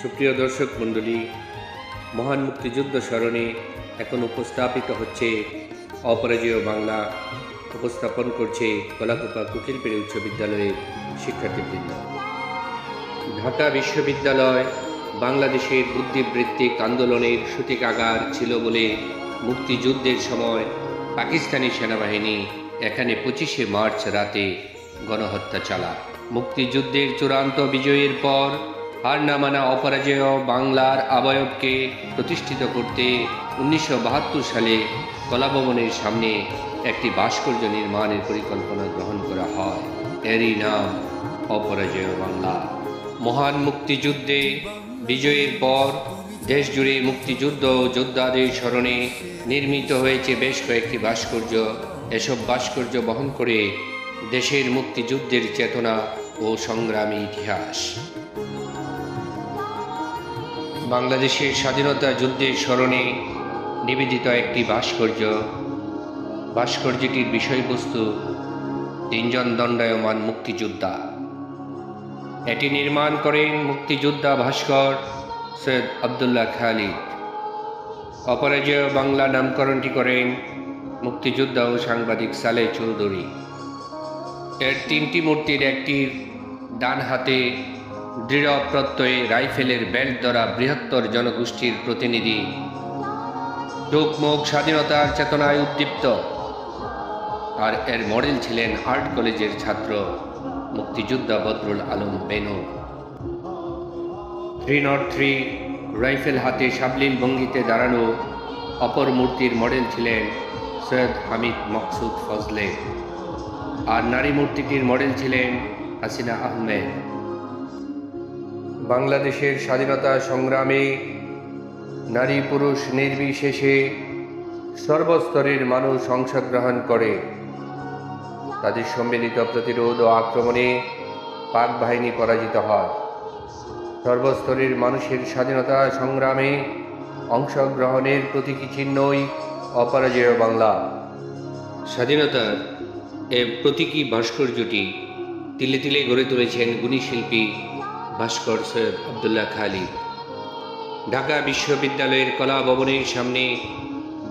সুপ্রিয় দর্শক মণ্ডলী, মহান মুক্তিযুদ্ধ স্মরণে এখন উপস্থাপিত হচ্ছে অপরাজেয় বাংলা। উপস্থাপন করছে কলাকুপা কুকিলপেড়ি উচ্চ বিদ্যালয়ের শিক্ষার্থীবৃন্দ। ঢাকা বিশ্ববিদ্যালয় বাংলাদেশের বুদ্ধিবৃত্তিক আন্দোলনের সূতিকাগার ছিল বলে মুক্তিযুদ্ধের সময় পাকিস্তানি সেনাবাহিনী এখানে 25শে মার্চ রাতে গণহত্যা চালায়। মুক্তিযুদ্ধের চূড়ান্ত বিজয়ের পর হার না মানা অপরাজেয় বাংলার আবয়বকে প্রতিষ্ঠিত করতে 1972 সালে কলাভবনের সামনে একটি ভাস্কর্য নির্মাণের পরিকল্পনা গ্রহণ করা হয়। এরই নাম অপরাজেয় বাংলা। মহান মুক্তিযুদ্ধে বিজয়ের পর দেশ জুড়ে মুক্তিযুদ্ধ যোদ্ধাদের স্মরণে নির্মিত হয়েছে বেশ কয়েকটি ভাস্কর্য। এসব ভাস্কর্য বহন করে দেশের মুক্তিযুদ্ধের চেতনা ও সংগ্রামী ইতিহাস। বাংলাদেশের স্বাধীনতা যুদ্ধের স্মরণে নিবেদিত একটি ভাস্কর্যটির বিষয়বস্তু 3 জন দণ্ডায়মান মুক্তিযোদ্ধা। এটি নির্মাণ করেন মুক্তিযোদ্ধা ভাস্কর সৈয়দ আবদুল্লাহ খালিদ। অপরাজেয় বাংলা নামকরণটি করেন মুক্তিযোদ্ধা ও সাংবাদিক সালেহ চৌধুরী। এর 3টি মূর্তির একটির ডান হাতে দৃঢ় প্রত্যয়ে রাইফেলের বেল্ট ধরা বৃহত্তর জনগোষ্ঠীর প্রতিনিধি, চোখ-মুখ স্বাধীনতার চেতনায় উদ্দীপ্ত। আর এর মডেল ছিলেন আর্ট কলেজের ছাত্র মুক্তিযোদ্ধা বদরুল আলম বেনু। 303 রাইফেল হাতে সাবলীল ভঙ্গিতে দাঁড়ানো অপর মূর্তির মডেল ছিলেন সৈয়দ হামিদ মকসুদ ফজলে। আর নারী মূর্তিটির মডেল ছিলেন হাসিনা আহমেদ। বাংলাদেশের স্বাধীনতা সংগ্রামে নারী পুরুষ নির্বিশেষে সর্বস্তরের মানুষ অংশগ্রহণ করে। তাদের সম্মিলিত প্রতিরোধ ও আক্রমণে পাক বাহিনী পরাজিত হয়। সর্বস্তরের মানুষের স্বাধীনতা সংগ্রামে অংশগ্রহণের প্রতীকী চিহ্নই অপরাজেয় বাংলা। স্বাধীনতার এ প্রতীকী ভাস্কর্যটি তিলে তিলে গড়ে তুলেছেন গুণী শিল্পী ভাস্কর সৈয়দ আবদুল্লাহ খালিদ। ঢাকা বিশ্ববিদ্যালয়ের কলা ভবনের সামনে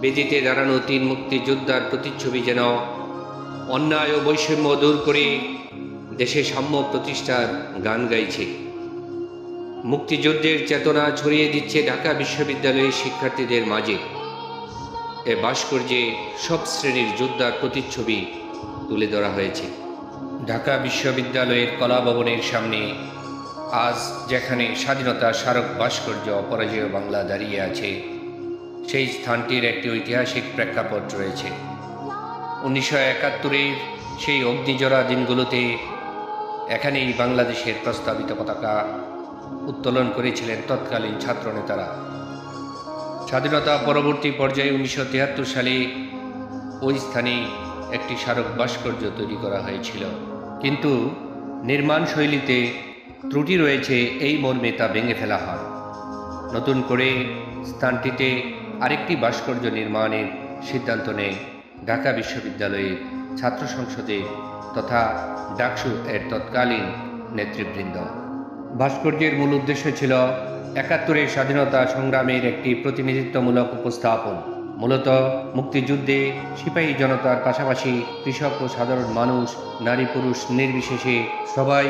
বেদিতে দাঁড়ানো 3 মুক্তিযোদ্ধার প্রতিচ্ছবি যেন অন্যায় ও বৈষম্য দূর করে দেশে সাম্য প্রতিষ্ঠার গান গাইছে। মুক্তিযুদ্ধের চেতনা ছড়িয়ে দিচ্ছে ঢাকা বিশ্ববিদ্যালয়ের শিক্ষার্থীদের মাঝে। এ ভাস্কর্যে সব শ্রেণীর যোদ্ধার প্রতিচ্ছবি তুলে ধরা হয়েছে। ঢাকা বিশ্ববিদ্যালয়ের কলা ভবনের সামনে আজ যেখানে স্বাধীনতা স্মারক ভাস্কর্য অপরাজেয় বাংলা দাঁড়িয়ে আছে, সেই স্থানটির একটি ঐতিহাসিক প্রেক্ষাপট রয়েছে। 1971-এর সেই অগ্নিজরা দিনগুলোতে এখানেই বাংলাদেশের প্রস্তাবিত পতাকা উত্তোলন করেছিলেন তৎকালীন ছাত্রনেতারা। স্বাধীনতা পরবর্তী পর্যায়ে 1973 সালে ওই স্থানে একটি স্মারক ভাস্কর্য তৈরি করা হয়েছিল, কিন্তু নির্মাণ শৈলীতে ত্রুটি রয়েছে এই মর্মে তা ভেঙে ফেলা হয়। নতুন করে স্থানটিতে আরেকটি ভাস্কর্য নির্মাণের সিদ্ধান্ত নেয় ঢাকা বিশ্ববিদ্যালয়ের ছাত্র সংসদে তথা ডাকসু এর তৎকালীন নেতৃবৃন্দ। ভাস্কর্যের মূল উদ্দেশ্য ছিল 71-এর স্বাধীনতা সংগ্রামের একটি প্রতিনিধিত্বমূলক উপস্থাপন। মূলত মুক্তিযুদ্ধে সিপাহী জনতার পাশাপাশি কৃষক ও সাধারণ মানুষ, নারী পুরুষ নির্বিশেষে সবাই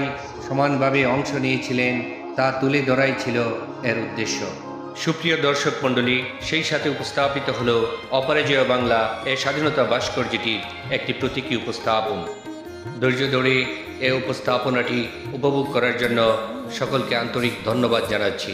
সমানভাবে অংশ নিয়েছিলেন তা তুলে ধরাই ছিল এর উদ্দেশ্য। সুপ্রিয় দর্শক মণ্ডলী, সেই সাথে উপস্থাপিত হলো অপরাজেয় বাংলা এ স্বাধীনতা ভাস্কর্যটির একটি প্রতীকী উপস্থাপন। ধৈর্য ধরে এ উপস্থাপনাটি উপভোগ করার জন্য সকলকে আন্তরিক ধন্যবাদ জানাচ্ছি।